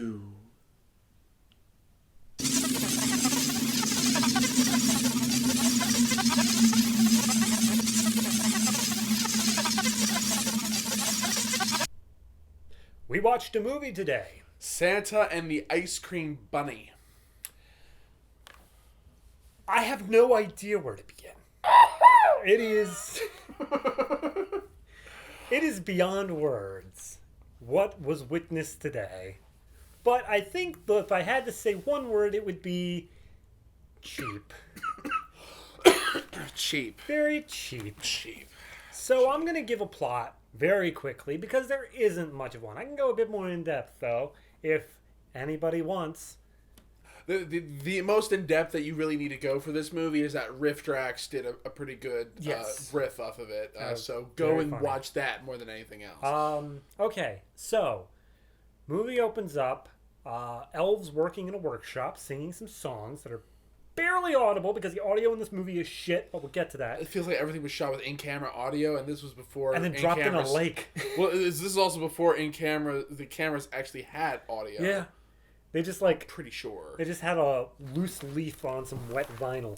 2. We watched a movie today. Santa and the Ice Cream Bunny. I have no idea where to begin. It is... It is beyond words what was witnessed today. But I think that if I had to say one word, it would be cheap. Cheap. Very cheap. Cheap. So I'm going to give a plot very quickly because there isn't much of one. I can go a bit more in depth though if anybody wants. The most in depth that you really need to go for this movie is that Riff Drax did a pretty good riff off of it. So go and watch that more than anything else. Okay, so movie opens up. Elves working in a workshop singing some songs that are barely audible because the audio in this movie is shit, but we'll get to that. It feels like everything was shot with in-camera audio, and this was before. And then dropped in a lake. Well, this is also before the cameras actually had audio. Yeah. They just pretty sure. They just had a loose leaf on some wet vinyl.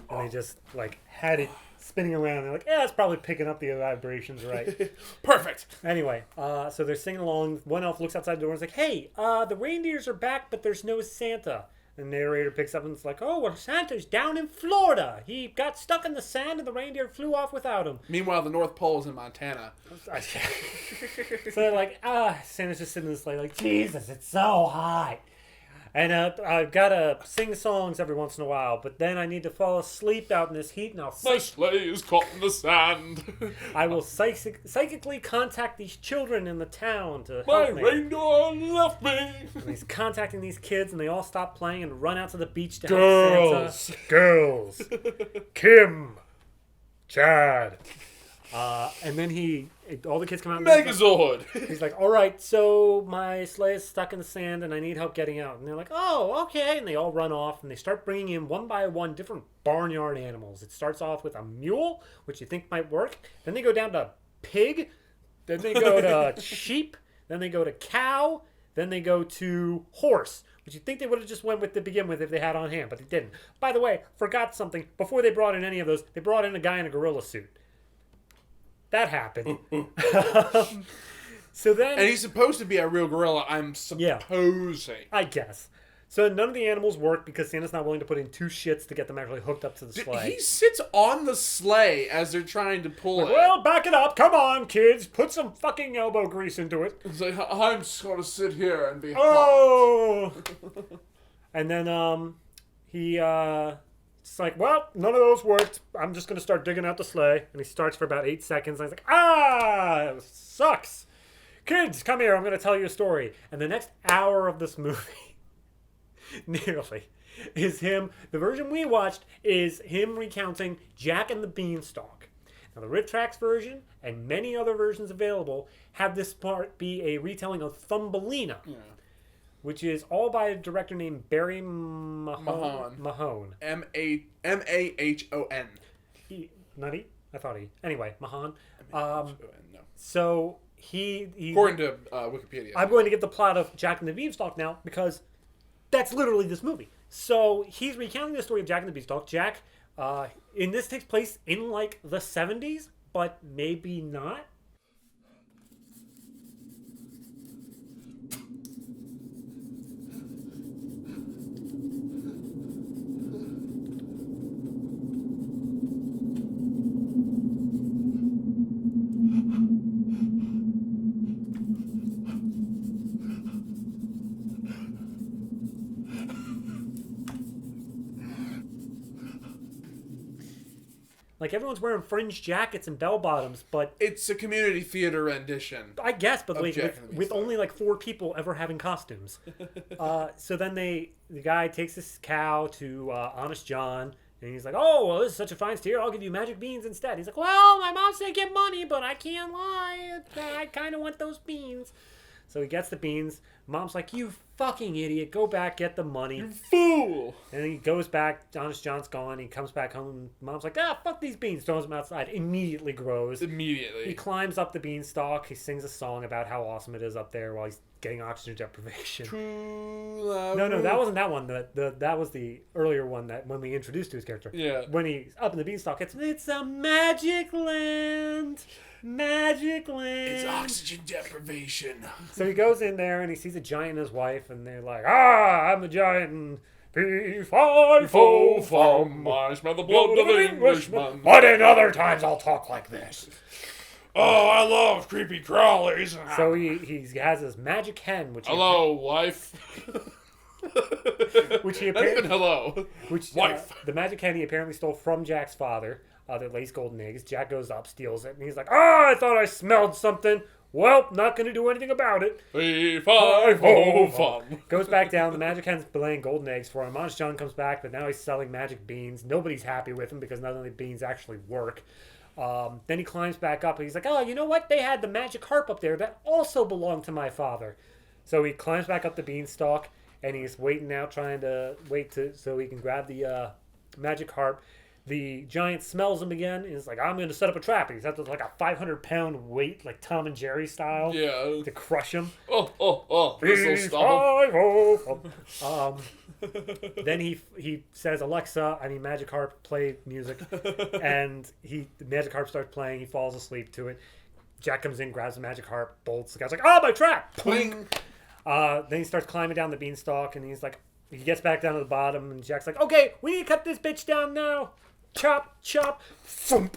And they just had it spinning around. They're like, yeah, it's probably picking up the vibrations right. Perfect. Anyway, so they're singing along. One elf looks outside the door and is like, hey, the reindeers are back, but there's no Santa. And the narrator picks up and it's like, oh, well, Santa's down in Florida. He got stuck in the sand and the reindeer flew off without him. Meanwhile, the North Pole is in Montana. So they're like, Santa's just sitting in the sleigh like, Jesus, it's so hot. And I've got to sing songs every once in a while, but then I need to fall asleep out in this heat, and my sleigh is caught in the sand. I will psychically contact these children in the town to help me. My reindeer left me. And he's contacting these kids, and they all stop playing and run out to the beach to help Santa. Girls. Kim. Chad. And then all the kids come out. Megazord! He's like, all right, so my sleigh is stuck in the sand and I need help getting out. And they're like, oh, okay. And they all run off and they start bringing in one by one different barnyard animals. It starts off with a mule, which you think might work. Then they go down to pig. Then they go to sheep. Then they go to cow. Then they go to horse, which you think they would have just went with to begin with if they had on hand, but they didn't. By the way, forgot something. Before they brought in any of those, they brought in a guy in a gorilla suit. That happened. So then, and he's supposed to be a real gorilla, I'm supposing. Yeah, I guess. So none of the animals work because Santa's not willing to put in 2 shits to get them actually hooked up to the sleigh. He sits on the sleigh as they're trying to pull it. Well, back it up. Come on, kids. Put some fucking elbow grease into it. It's like, I'm just going to sit here and be hot. And then he... It's like, well, none of those worked. I'm just going to start digging out the sleigh. And he starts for about 8 seconds. And he's like, it sucks. Kids, come here. I'm going to tell you a story. And the next hour of this movie, nearly, is him. The version we watched is him recounting Jack and the Beanstalk. Now, the Riff Trax version and many other versions available have this part be a retelling of Thumbelina. Yeah. Which is all by a director named Barry Mahon. M-A-H-O-N. Not E? I thought E. Anyway, Mahon. No. So he... According to Wikipedia. I'm going to give the plot of Jack and the Beanstalk now because that's literally this movie. So he's recounting the story of Jack and the Beanstalk. Jack, and this takes place in the 70s, but maybe not. Everyone's wearing fringe jackets and bell bottoms, but it's a community theater rendition. I guess, but with only 4 people ever having costumes. So then the guy takes this cow to Honest John, and he's like, "Oh, well, this is such a fine steer. I'll give you magic beans instead." He's like, "Well, my mom said get money, but I can't lie. I kind of want those beans." So he gets the beans. Mom's like, "You fucking idiot. Go back, get the money. You fool." And he goes back. Honest John's gone. He comes back home. Mom's like, fuck these beans. Throws them outside. Immediately grows. Immediately. He climbs up the beanstalk. He sings a song about how awesome it is up there while he's getting oxygen deprivation. True love. No, that wasn't that one. That was the earlier one that when we introduced to his character. Yeah. When he's up in the beanstalk, it's a magic land. Magic land. It's oxygen deprivation. So he goes in there and he sees a giant and his wife, and they're like, I'm a giant and P-5-O-Fum. I smell the blood of an Englishman. But in other times I'll talk like this. Oh, I love creepy crawlies. So he has this magic hen, which hello, wife. Which he not even hello. Which wife. The magic hen he apparently stole from Jack's father. That lays golden eggs. Jack goes up, steals it, and he's like, I thought I smelled something. Well, not going to do anything about it. P-5-O-Fum. Goes back down. The magic hen's laying golden eggs for him. Honest John comes back, but now he's selling magic beans. Nobody's happy with him because none of the beans actually work. Then he climbs back up, and he's like, oh, you know what? They had the magic harp up there that also belonged to my father. So he climbs back up the beanstalk, and he's waiting out, so he can grab the magic harp. The giant smells him again and is like, I'm going to set up a trap. He's up to like a 500-pound weight, like Tom and Jerry style, to crush him. This will stop. Then he says, Alexa, magic harp, play music. And the magic harp starts playing. He falls asleep to it. Jack comes in, grabs the magic harp, bolts. The guy's like, oh, my trap! Pling! Then he starts climbing down the beanstalk, and he's like, he gets back down to the bottom, and Jack's like, okay, we need to cut this bitch down now. Chop, chop, thump.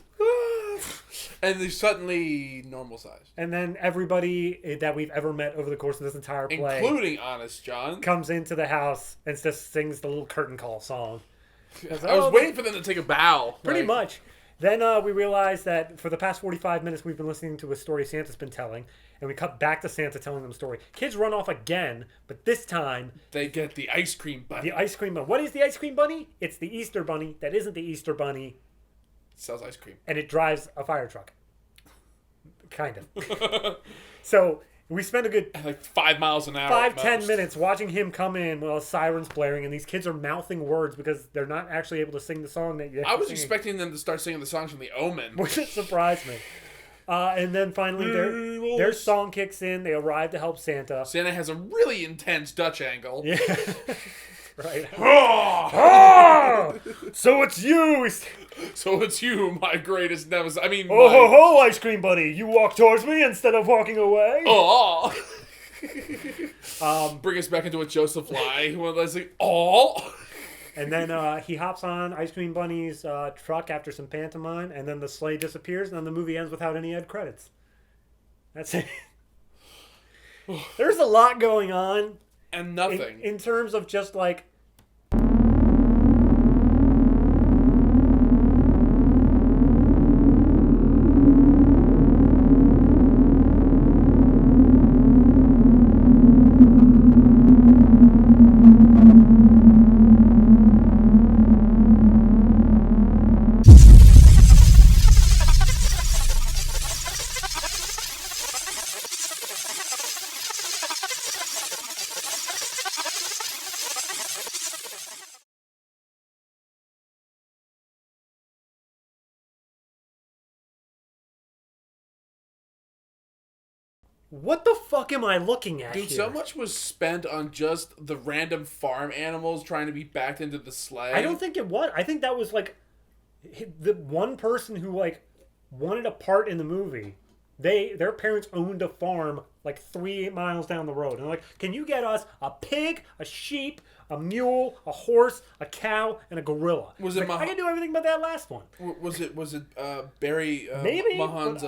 And they're suddenly normal size. And then everybody that we've ever met over the course of this entire play, including Honest John, comes into the house and just sings the little curtain call song. I was waiting for them to take a bow. Pretty much. Then we realized that for the past 45 minutes we've been listening to a story Santa's been telling, and we cut back to Santa telling them a story. Kids run off again, but this time they get the ice cream bunny. The ice cream bunny. What is the ice cream bunny? It's the Easter bunny that isn't the Easter bunny. It sells ice cream. And it drives a fire truck. Kind of. So we spent a good 5 miles an hour. 5-10 minutes watching him come in while a siren's blaring, and these kids are mouthing words because they're not actually able to sing the song that you. I was expecting them to start singing the songs from The Omen, which surprised me. And then finally, their song kicks in. They arrive to help Santa. Santa has a really intense Dutch angle. Yeah. Right. So it's you. So it's you, my greatest nemesis. Ho, ice cream buddy. You walk towards me instead of walking away. Oh. Bring us back into a Joseph lie. And then he hops on Ice Cream Bunny's truck after some pantomime, and then the sleigh disappears, and then the movie ends without any end credits. That's it. There's a lot going on. And nothing. In terms of just like... What the fuck am I looking at Dude, here? so much was spent on just the random farm animals trying to be backed into the sleigh. I don't think it was. I think that was like the one person who like wanted a part in the movie. Their parents owned a farm like 3 miles down the road. And they're like, can you get us a pig, a sheep, a mule, a horse, a cow, and a gorilla? Was it? I can do everything but that last one. Was it Barry maybe Mahon's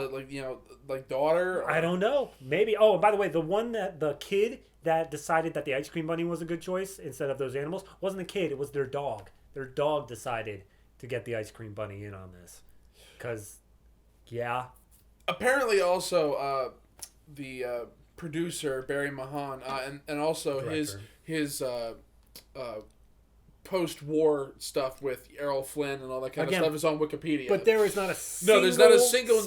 daughter? I don't know. Maybe. Oh, by the way, the kid that decided that the ice cream bunny was a good choice instead of those animals wasn't the kid. It was their dog. Their dog decided to get the ice cream bunny in on this. Because, yeah. Apparently, also the producer Barry Mahon and also Director. his post-war stuff with Errol Flynn and all that kind of stuff is on Wikipedia. But there is not a single there's not a single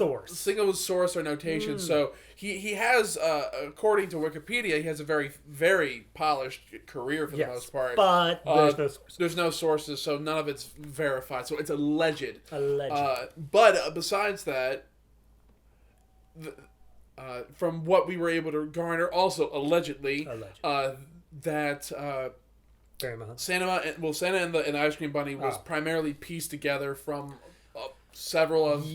source or notation. So he has, according to Wikipedia, he has a very, very polished career for the most part. But there's no sources. There's no sources, so none of it's verified. So it's alleged. Alleged. But besides that, from what we were able to garner, also allegedly. That Santa and the Ice Cream Bunny was primarily pieced together from several of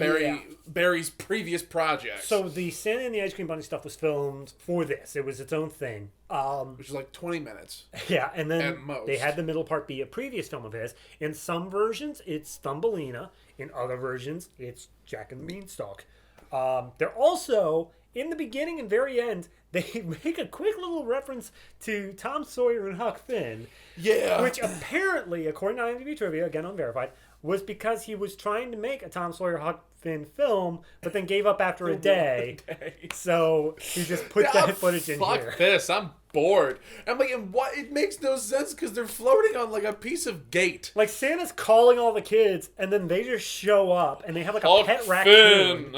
Barry's previous projects. So the Santa and the Ice Cream Bunny stuff was filmed for this. It was its own thing. Which is like 20 minutes. Yeah, and then they had the middle part be a previous film of his. In some versions, it's Thumbelina. In other versions, it's Jack and the Beanstalk. They're also, in the beginning and very end, they make a quick little reference to Tom Sawyer and Huck Finn. Yeah. Which apparently, according to IMDb Trivia, again unverified, was because he was trying to make a Tom Sawyer Huck Finn film, but then gave up after a day. So he just put that footage in here. Fuck this, I'm bored. I'm like, and what? It makes no sense because they're floating on like a piece of gate. Like Santa's calling all the kids, and then they just show up, and they have like a pet raccoon.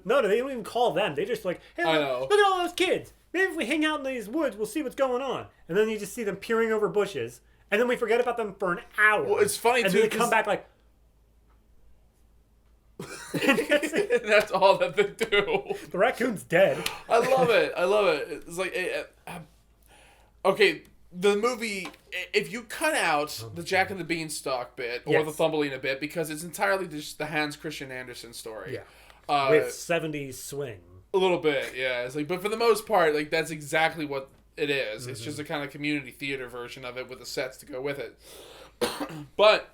No, they don't even call them. They just like, hey, look at all those kids. Maybe if we hang out in these woods, we'll see what's going on. And then you just see them peering over bushes, and then we forget about them for an hour. Well, it's funny and too. And then they come back like. That's all that they do. The raccoon's dead. I love it. It's like, okay, the movie, if you cut out the Jack and the Beanstalk bit or the Thumbelina bit, because it's entirely just the Hans Christian Andersen story. Yeah. With 70s swing. A little bit, yeah. It's like, but for the most part, like that's exactly what it is. Mm-hmm. It's just a kind of community theater version of it with the sets to go with it. But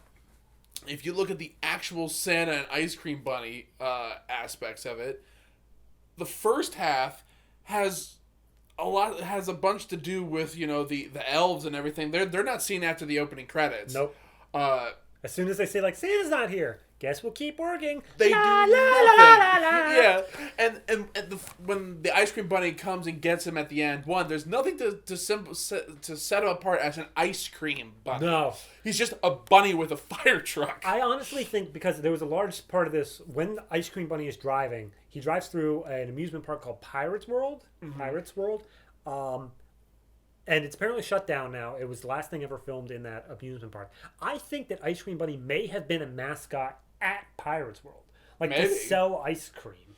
if you look at the actual Santa and Ice Cream Bunny aspects of it, the first half has a bunch to do with, you know, the elves and everything. They're not seen after the opening credits. Nope. As soon as they say like Santa's not here, guess we'll keep working. They do nothing. Yeah, and when the Ice Cream Bunny comes and gets him at the end, there's nothing to set him apart as an ice cream bunny. No, he's just a bunny with a fire truck. I honestly think because there was a large part of this when the Ice Cream Bunny is driving, he drives through an amusement park called Pirates World. Mm-hmm. Pirates World. And it's apparently shut down now. It was the last thing ever filmed in that amusement park. I think that Ice Cream Bunny may have been a mascot at Pirates World. Like, to sell ice cream.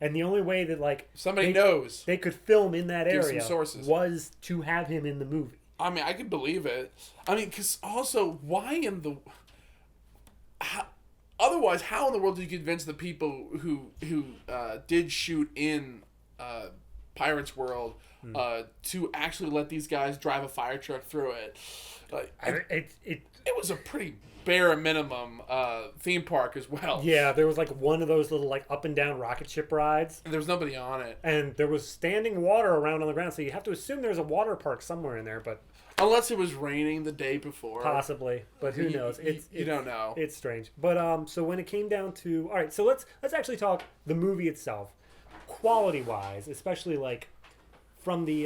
And the only way that, like... Somebody knows. They could film in that area was to have him in the movie. I mean, I could believe it. I mean, because also, why in the... Otherwise, how in the world do you convince the people who did shoot in Pirates World... to actually let these guys drive a fire truck through it? It was a pretty bare minimum theme park as well. Yeah, there was like one of those little like up and down rocket ship rides. And there was nobody on it. And there was standing water around on the ground, so you have to assume there's a water park somewhere in there, but... Unless it was raining the day before. Possibly, but who knows? You don't know. It's strange. But so when it came down to... All right, so let's actually talk the movie itself. Quality-wise, especially like... from the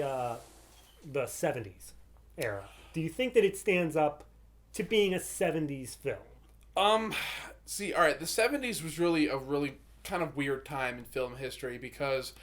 70s era. Do you think that it stands up to being a 70s film? See, all right, the 70s was really a really kind of weird time in film history because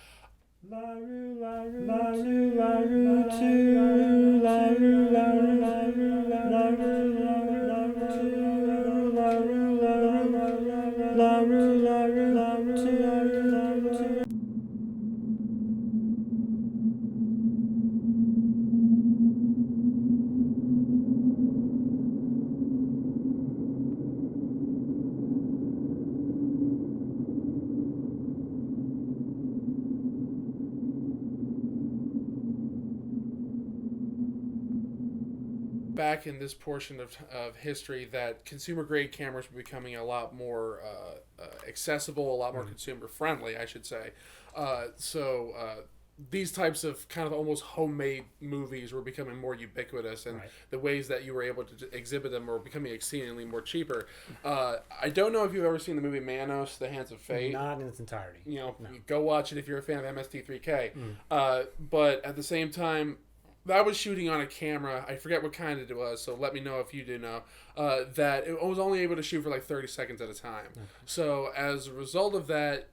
back in this portion of history that consumer grade cameras were becoming a lot more accessible, a lot more consumer friendly, I should say. So these types of kind of almost homemade movies were becoming more ubiquitous, and the ways that you were able to exhibit them were becoming exceedingly more cheaper. I don't know if you've ever seen the movie Manos, The Hands of Fate. Not in its entirety. You know, go watch it if you're a fan of MST3K. But at the same time, I was shooting on a camera, I forget what kind it was, so let me know if you do know, that it was only able to shoot for like 30 seconds at a time. Okay. So as a result of that,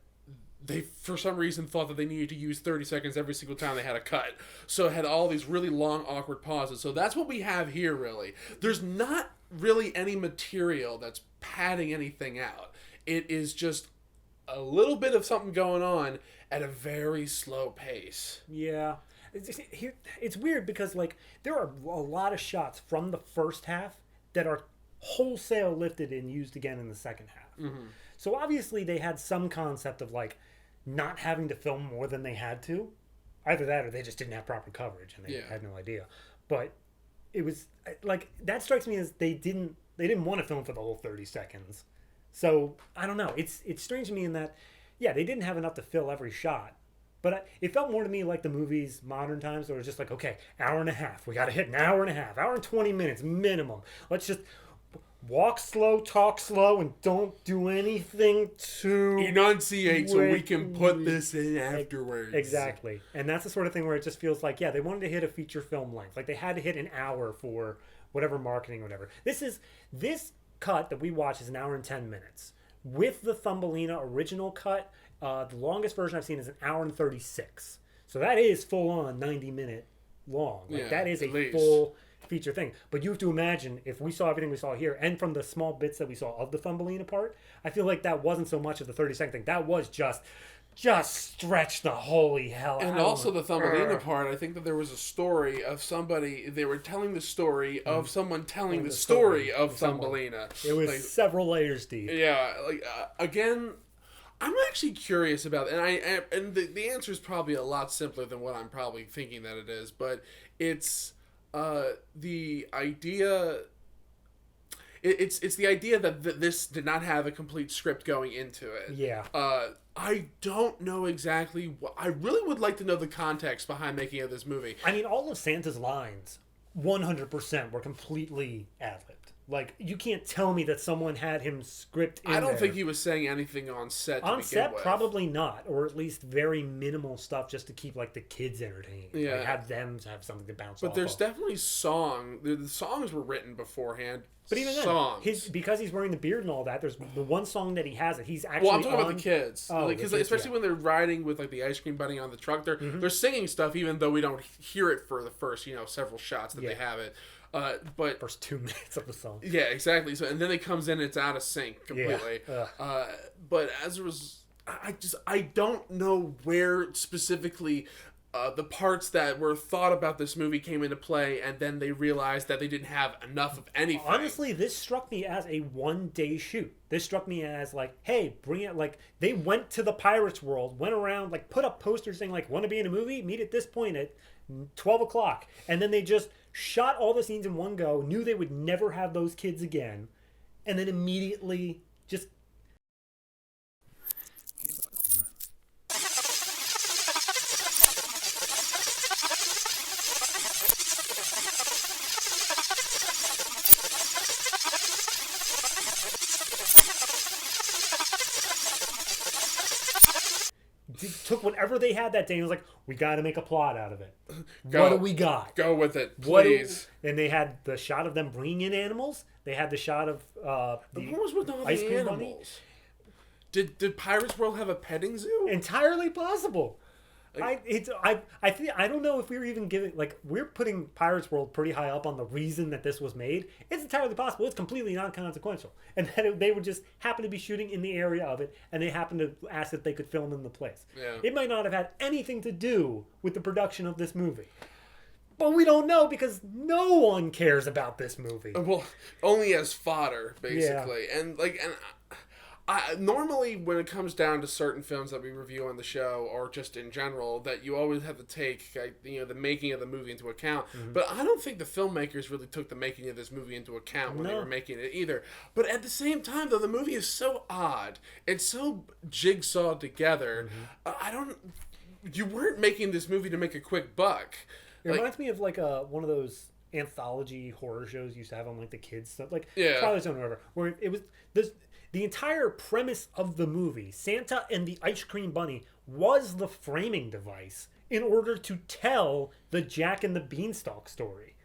they, for some reason, thought that they needed to use 30 seconds every single time they had a cut. So it had all these really long, awkward pauses. So that's what we have here, really. There's not really any material that's padding anything out. It is just a little bit of something going on, at a very slow pace. Yeah. It's weird because, like, there are a lot of shots from the first half that are wholesale lifted and used again in the second half. Mm-hmm. So obviously they had some concept of, like, not having to film more than they had to. Either that or they just didn't have proper coverage and they had no idea. But it was, like, that strikes me as they didn't want to film for the whole 30 seconds. So, I don't know. It's strange to me in that, yeah, they didn't have enough to fill every shot. But it felt more to me like the movies modern times where it was just like, okay, hour and a half. We got to hit an hour and a half. Hour and 20 minutes minimum. Let's just walk slow, talk slow, and don't do anything to enunciate so we can put this in afterwards. Exactly. And that's the sort of thing where it just feels like, yeah, they wanted to hit a feature film length. Like they had to hit an hour for whatever marketing or whatever. This cut that we watch is an hour and 10 minutes. With the Thumbelina original cut, the longest version I've seen is an hour and 36. So that is full on 90-minute long. Like that is a full feature thing. But you have to imagine if we saw everything we saw here, and from the small bits that we saw of the Thumbelina part, I feel like that wasn't so much of the 30-second thing. That was just stretch the holy hell out. And also the Thumbelina part, I think that there was a story of somebody, they were telling the story of someone telling the story of Thumbelina. It was like, several layers deep. Yeah, like again, I'm actually curious about it, and the answer is probably a lot simpler than what I'm probably thinking that it is, but it's the idea. It's the idea that this did not have a complete script going into it. Yeah. I don't know exactly what. I really would like to know the context behind making of this movie. I mean, all of Santa's lines, 100% were completely ad-libbed. Like, you can't tell me that someone had him script in I don't there. think he was saying anything on set on set, probably not. Or at least very minimal stuff just to keep, like, the kids entertained. Yeah. Like, have them have something to bounce off But there's of. definitely the songs were written beforehand. But even then, because he's wearing the beard and all that, there's the one song that he has that he's actually I'm talking about the kids. Oh, Because especially when they're riding with, like, the ice cream bunny on the truck, they're singing stuff even though we don't hear it for the first, several shots that they have it. But first 2 minutes of the song. Yeah, exactly. So and then it comes in, it's out of sync completely. Yeah. But as it was, I don't know where specifically the parts that were thought about this movie came into play, and then they realized that they didn't have enough of anything. Honestly, this struck me as a one-day shoot. This struck me as like, hey, bring it. Like they went to the Pirates World, went around, like put up posters saying like, want to be in a movie? Meet at this point at 12 o'clock, and then they just shot all the scenes in one go, knew they would never have those kids again, and then immediately just... took whatever they had that day and was like, we got to make a plot out of it. What do we got? Go with it, please. And they had the shot of them bringing in animals. They had the shot of the what was with all the animals? Bunny. Did Pirates World have a petting zoo? Entirely possible. Like, I don't know if we're even giving, like, we're putting Pirates World pretty high up on the reason that this was made. It's entirely possible. It's completely non-consequential. And that they would just happen to be shooting in the area of it, and they happened to ask if they could film in the place. Yeah. It might not have had anything to do with the production of this movie. But we don't know because no one cares about this movie. Well, only as fodder, basically. Yeah. And, like, normally when it comes down to certain films that we review on the show or just in general, that you always have to take the making of the movie into account. Mm-hmm. But I don't think the filmmakers really took the making of this movie into account when they were making it either. But at the same time, though, the movie is so odd. It's so jigsawed together. Mm-hmm. You weren't making this movie to make a quick buck. It reminds me of like one of those anthology horror shows you used to have on like the kids stuff, like yeah. Twilight Zone or whatever, where it was this. The entire premise of the movie, Santa and the Ice Cream Bunny, was the framing device in order to tell the Jack and the Beanstalk story.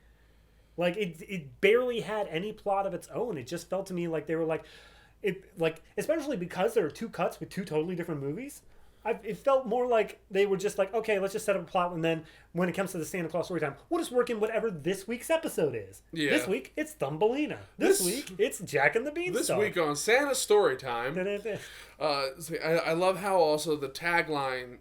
Like, it barely had any plot of its own. It just felt to me like they were especially because there are two cuts with two totally different movies, it felt more like they were just like, okay, let's just set up a plot, and then when it comes to the Santa Claus story time, we'll just work in whatever this week's episode is. Yeah. This week, it's Thumbelina. This week, it's Jack and the Beanstalk. This week on Santa Story Time, I love how also the tagline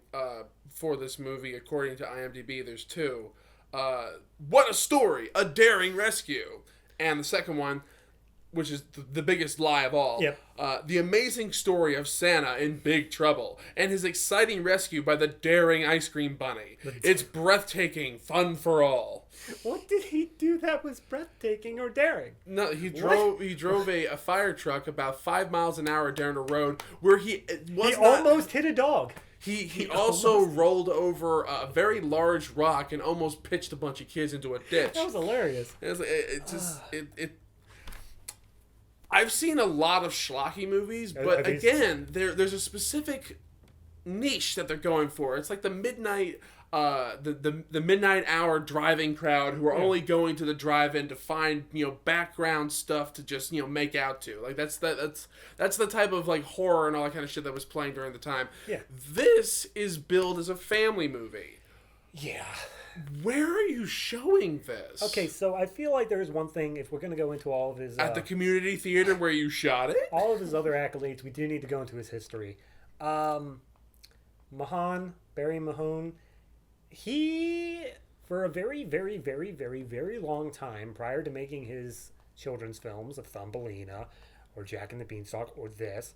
for this movie, according to IMDb, there's two. What a story! A daring rescue. And the second one, which is the biggest lie of all. Yep. The amazing story of Santa in big trouble and his exciting rescue by the daring ice cream bunny. It's breathtaking, fun for all. What did he do that was breathtaking or daring? No, he drove a fire truck about 5 miles an hour down a road where he almost hit a dog. He also rolled over a very large rock and almost pitched a bunch of kids into a ditch. That was hilarious. I've seen a lot of schlocky movies, but again, there's a specific niche that they're going for. It's like the midnight, the midnight hour driving crowd who are only going to the drive-in to find background stuff to just make out to. Like that's the type of like horror and all that kind of shit that was playing during the time. Yeah. This is billed as a family movie. Yeah. Where are you showing this? Okay, so I feel like there's one thing, if we're going to go into all of his... At the community theater where you shot it? All of his other accolades, we do need to go into his history. Barry Mahon, he, for a very, very, very, very, very long time, prior to making his children's films of Thumbelina, or Jack and the Beanstalk, or this,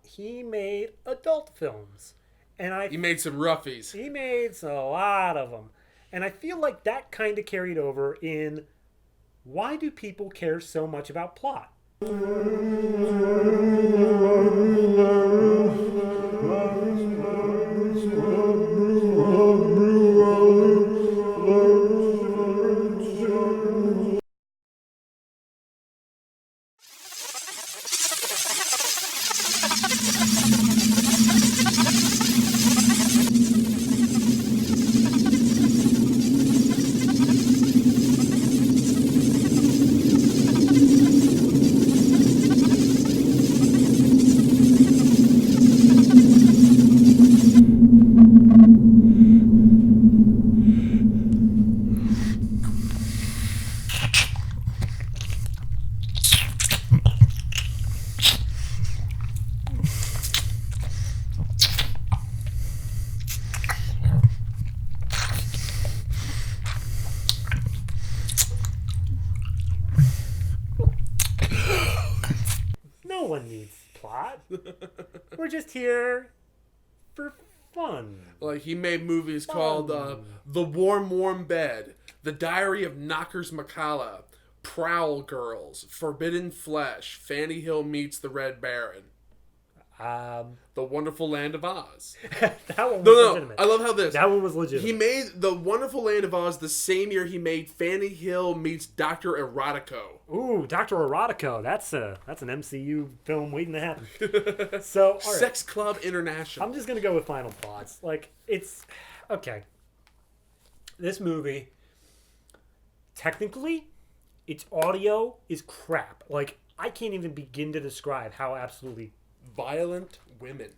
he made adult films. And he made some roughies. He made a lot of them. And I feel like that kind of carried over in why do people care so much about plot? No one needs plot. We're just here for fun. Like, he made movies called The Warm, Warm Bed, The Diary of Knockers McCullough, Prowl Girls, Forbidden Flesh, Fanny Hill Meets the Red Baron. The Wonderful Land of Oz. That one was legitimate. I love how that one was legitimate. He made The Wonderful Land of Oz the same year he made Fanny Hill Meets Dr. Erotico. Ooh, Dr. Erotico. That's an MCU film waiting to happen. So, all right. Sex Club International. I'm just going to go with final thoughts. Like, it's... Okay. This movie, technically, its audio is crap. Like, I can't even begin to describe how absolutely... Violent Women.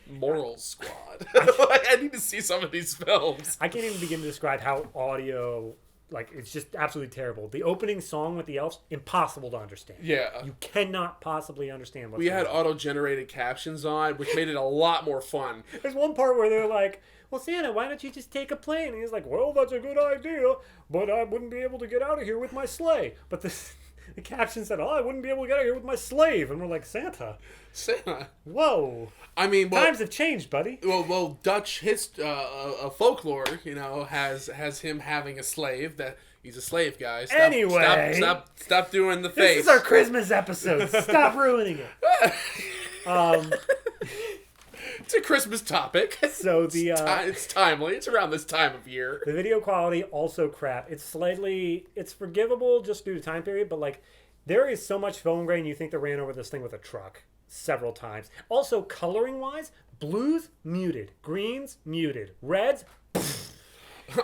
Moral Squad. I need to see some of these films. I can't even begin to describe how audio... Like, it's just absolutely terrible. The opening song with the elves, impossible to understand. Yeah. You cannot possibly understand what's We had going on. auto-generated captions on, which made it a lot more fun. There's one part where they're like, well, Santa, why don't you just take a plane? And he's like, well, that's a good idea, but I wouldn't be able to get out of here with my sleigh. But the caption said, oh, I wouldn't be able to get out of here with my slave. And we're like, Santa. Whoa. I mean, times have changed, buddy. Well, Dutch folklore, has him having a slave. That he's a slave, guy. Stop doing the face. This is our Christmas episode. Stop ruining it. It's a Christmas topic. So it's timely. It's around this time of year. The video quality also crap. It's forgivable just due to time period, but like there is so much film grain you think they ran over this thing with a truck several times. Also, coloring wise, blues muted, greens muted, reds.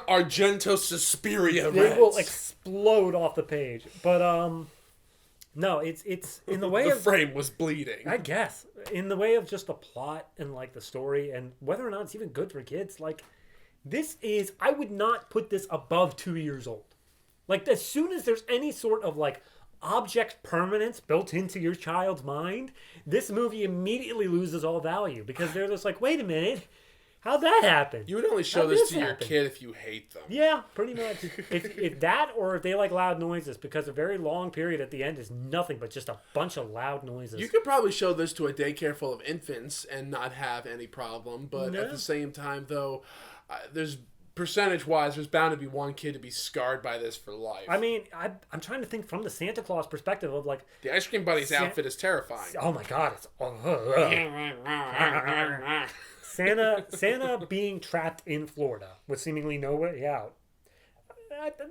Argento Suspiria reds. They will explode off the page. But No, it's in the way The of frame was bleeding. I guess in the way of just the plot and like the story and whether or not it's even good for kids. Like this is, I would not put this above 2 years old. Like as soon as there's any sort of like object permanence built into your child's mind, this movie immediately loses all value because they're just like, wait a minute, how'd that happen? You would only show How'd this to your happen? kid if you hate them. Yeah, pretty much. if that, or if they like loud noises, because a very long period at the end is nothing but just a bunch of loud noises. You could probably show this to a daycare full of infants and not have any problem, but at the same time, though, there's percentage-wise, there's bound to be one kid to be scarred by this for life. I mean, I'm trying to think from the Santa Claus perspective of like the Ice Cream Bunny's outfit is terrifying. oh my god, it's Santa being trapped in Florida with seemingly no way out.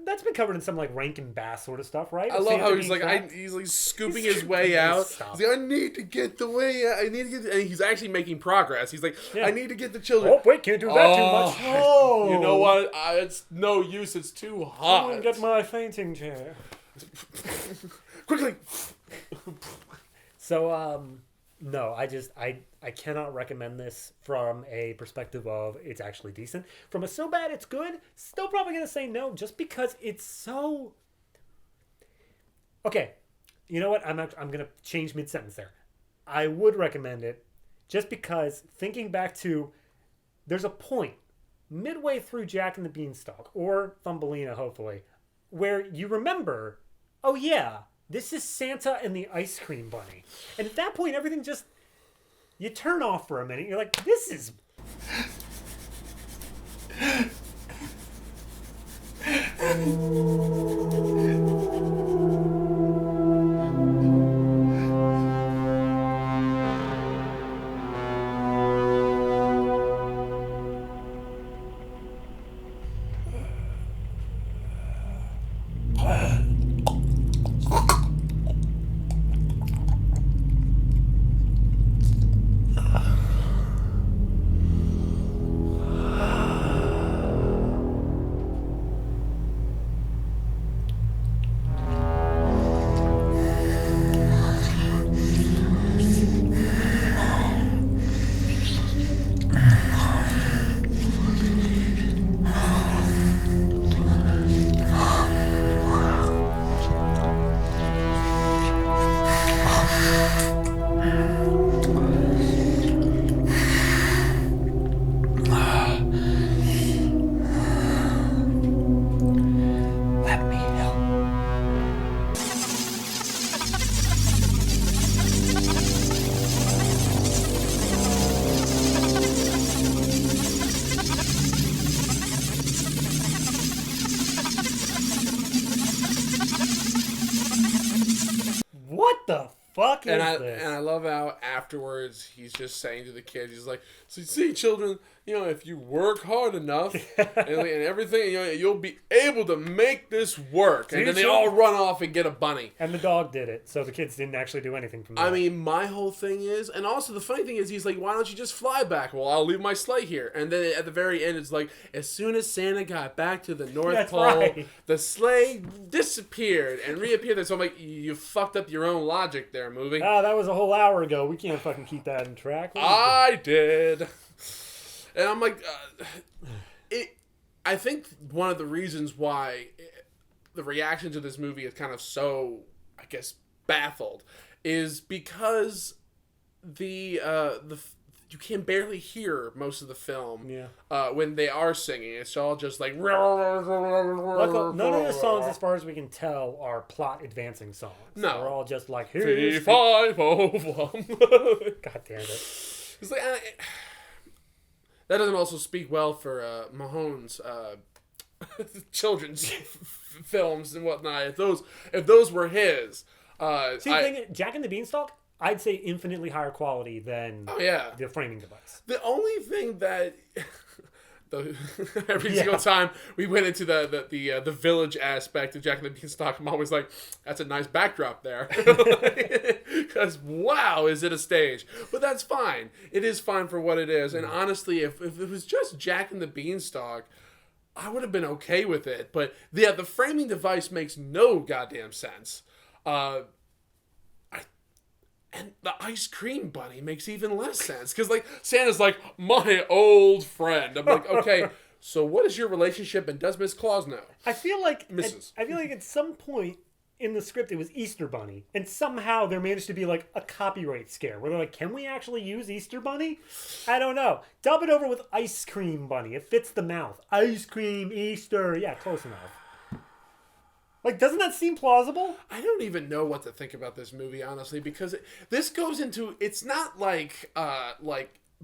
That's been covered in some like Rankin Bass sort of stuff, right? I love how he's like trapped. he's like scooping his way out. He's like, I need to get the way out. I need to get, and he's actually making progress. He's like, I need to get the children. Oh wait, can't do that too much. Oh, you know what? It's no use. It's too hot. Someone get my fainting chair. Quickly. So no, I cannot recommend this from a perspective of it's actually decent. From a so bad it's good, still probably gonna say no, just because it's so. Okay, you know what? I'm gonna change mid sentence there. I would recommend it, just because thinking back to, there's a point midway through Jack and the Beanstalk or Thumbelina, hopefully, where you remember, oh yeah, this is Santa and the Ice Cream Bunny, and at that point everything just. You turn off for a minute. You're like, this is... What the fuck is this? And I love how afterwards he's just saying to the kids, he's like, so you see, children, you know, if you work hard enough and everything, you know, you'll be able to make this work. And then they all run off and get a bunny. And the dog did it, so the kids didn't actually do anything from that. I mean, my whole thing is, and also the funny thing is, he's like, why don't you just fly back? Well, I'll leave my sleigh here. And then at the very end, it's like, as soon as Santa got back to the North Pole, the sleigh disappeared and reappeared there. So I'm like, you fucked up your own logic there, movie. Ah, that was a whole hour ago. We can't fucking keep that in track. I did. And I'm like, I think one of the reasons why the reaction to this movie is kind of so, I guess, baffled is because the you can barely hear most of the film when they are singing. It's all just like... None of the songs, as far as we can tell, are plot advancing songs. No. They're all just like... 3, 5, 4, 1. God damn it. It's like... that doesn't also speak well for Mahone's children's films and whatnot. If those were his... See, the thing, Jack and the Beanstalk, I'd say infinitely higher quality than the framing device. The only thing that every single time we went into the village aspect of Jack and the Beanstalk, I'm always like, that's a nice backdrop there. Because wow, is it a stage? But that's fine. It is fine for what it is. And honestly, if it was just Jack and the Beanstalk, I would have been okay with it. But the framing device makes no goddamn sense. And the ice cream bunny makes even less sense. Because, like, Santa's like, my old friend. I'm like, okay, so what is your relationship and does Miss Claus know? I feel like Mrs. I feel like at some point in the script it was Easter Bunny, and somehow there managed to be like a copyright scare where they're like, "Can we actually use Easter Bunny?" I don't know. Dub it over with Ice Cream Bunny. It fits the mouth. Ice cream Easter. Yeah, close enough. Like, doesn't that seem plausible? I don't even know what to think about this movie, honestly, because this goes into, it's not like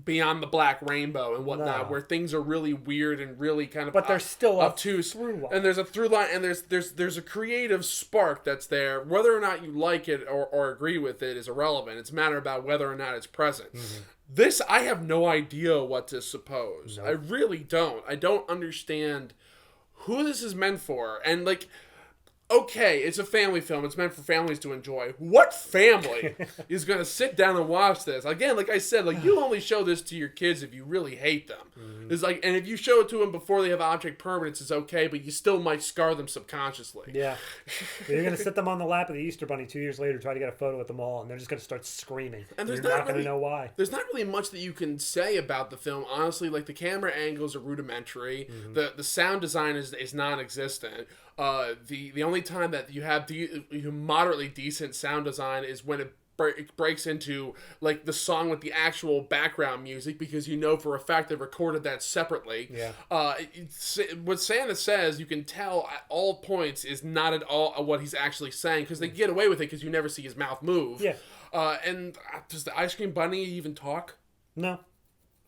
Beyond the Black Rainbow and whatnot, where things are really weird and really kind of but there's still obtuse. Through line. And there's a through line, and there's a creative spark that's there. Whether or not you like it or agree with it is irrelevant. It's a matter about whether or not it's present. Mm-hmm. This, I have no idea what to suppose. Nope. I really don't. I don't understand who this is meant for. And, like, okay, it's a family film. It's meant for families to enjoy. What family is going to sit down and watch this? Again, like I said, like, you only show this to your kids if you really hate them. Mm-hmm. It's like, and if you show it to them before they have object permanence, it's okay, but you still might scar them subconsciously. Yeah. You're going to sit them on the lap of the Easter Bunny 2 years later, try to get a photo at the mall, and they're just going to start screaming. And you're not going to know why. There's not really much that you can say about the film. Honestly, like, the camera angles are rudimentary. Mm-hmm. The sound design is non-existent. The only time that you have moderately decent sound design is when it breaks into, like, the song with the actual background music, because you know for a fact they recorded that separately. Yeah. What Santa says, you can tell at all points, is not at all what he's actually saying, because they get away with it because you never see his mouth move. Yeah. And does the ice cream bunny even talk? No.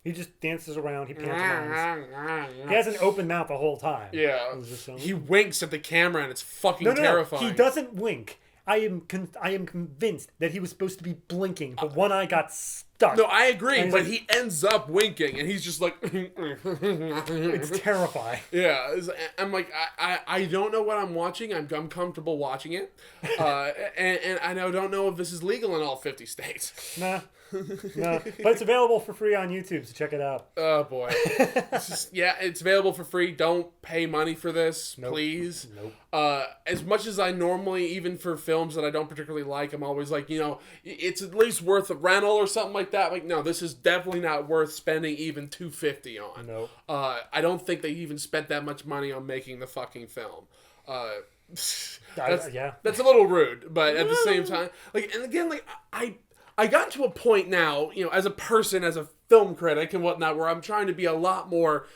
He just dances around. He pantomimes. He has an open mouth the whole time. Yeah. He winks at the camera, and it's fucking terrifying. He doesn't wink. I am convinced that he was supposed to be blinking, but one eye got stuck. No, I agree, but he ends up winking, and he's just like... It's terrifying. Yeah, I'm like, I don't know what I'm watching. I'm comfortable watching it. And I don't know if this is legal in all 50 states. Nah. No, but it's available for free on YouTube, so check it out. Oh boy. It's available for free. Don't pay money for this, please. Nope. As much as I normally, even for films that I don't particularly like, I'm always like, it's at least worth a rental or something like that. Like, no, this is definitely not worth spending even $250 on. Nope. I don't think they even spent that much money on making the fucking film. That's a little rude, but at the same time, like, and again, like, I got to a point now, as a person, as a film critic and whatnot, where I'm trying to be a lot more,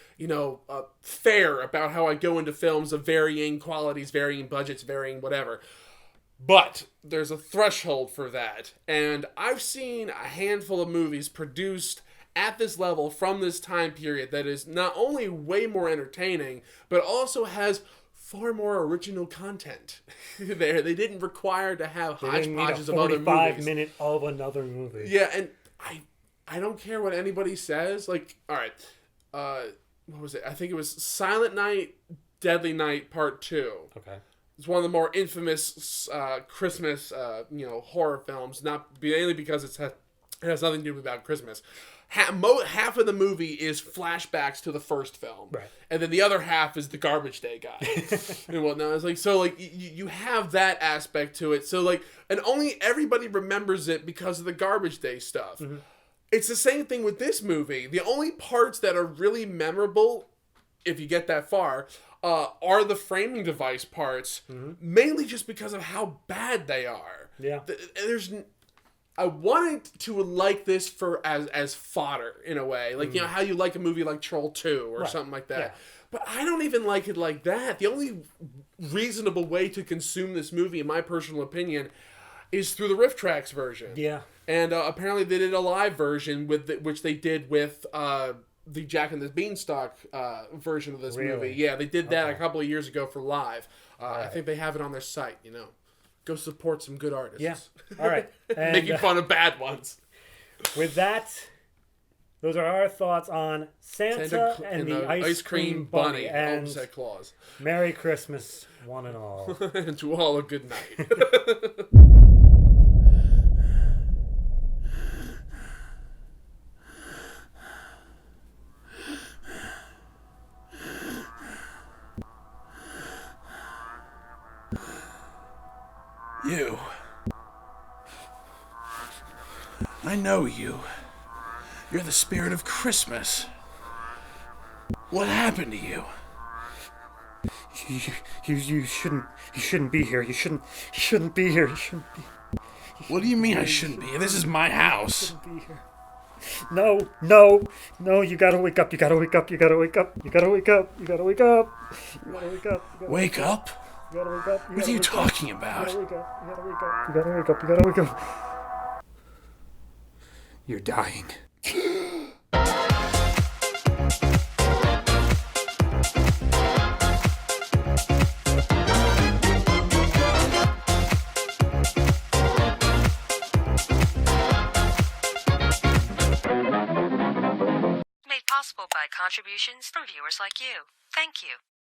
fair about how I go into films of varying qualities, varying budgets, varying whatever. But there's a threshold for that. And I've seen a handful of movies produced at this level from this time period that is not only way more entertaining, but also has far more original content there. They didn't require to have hodgepodges of other movies. 45-minute of another movie. Yeah, and I don't care what anybody says. Like, all right, what was it? I think it was Silent Night, Deadly Night Part 2. Okay. It's one of the more infamous Christmas, horror films. Not mainly because it has nothing to do about Christmas. Half of the movie is flashbacks to the first film, right, and then the other half is the garbage day guy and whatnot. It's like, so, like, you have that aspect to it. So, like, and only everybody remembers it because of the garbage day stuff. Mm-hmm. It's the same thing with this movie. The only parts that are really memorable, if you get that far, are the framing device parts, mm-hmm, mainly just because of how bad they are. Yeah, I wanted to like this for as fodder, in a way. Like, how you like a movie like Troll 2 or something like that. Yeah. But I don't even like it like that. The only reasonable way to consume this movie, in my personal opinion, is through the Riff Tracks version. Yeah. And apparently they did a live version, which they did with the Jack and the Beanstalk version of this movie. Yeah, they did that a couple of years ago for live. I think they have it on their site, Go support some good artists. Yeah. All right. And, making fun of bad ones. With that, those are our thoughts on Santa and the Ice Cream Bunny. And Santa Claus. Merry Christmas, one and all. And to all a good night. You. I know you. You're the spirit of Christmas. What happened to you? You shouldn't be here. You shouldn't be here. You shouldn't be. What do you mean I shouldn't be? This is my house. Shouldn't be here. No, you gotta wake up. You gotta wake up. You gotta wake up. You gotta wake up. You gotta wake up. You gotta wake up. Wake up? You gotta wake up. What are you talking about? You gotta wake up. You gotta wake up. You gotta wake up. You gotta wake up. You're dying. Made possible by contributions from viewers like you. Thank you.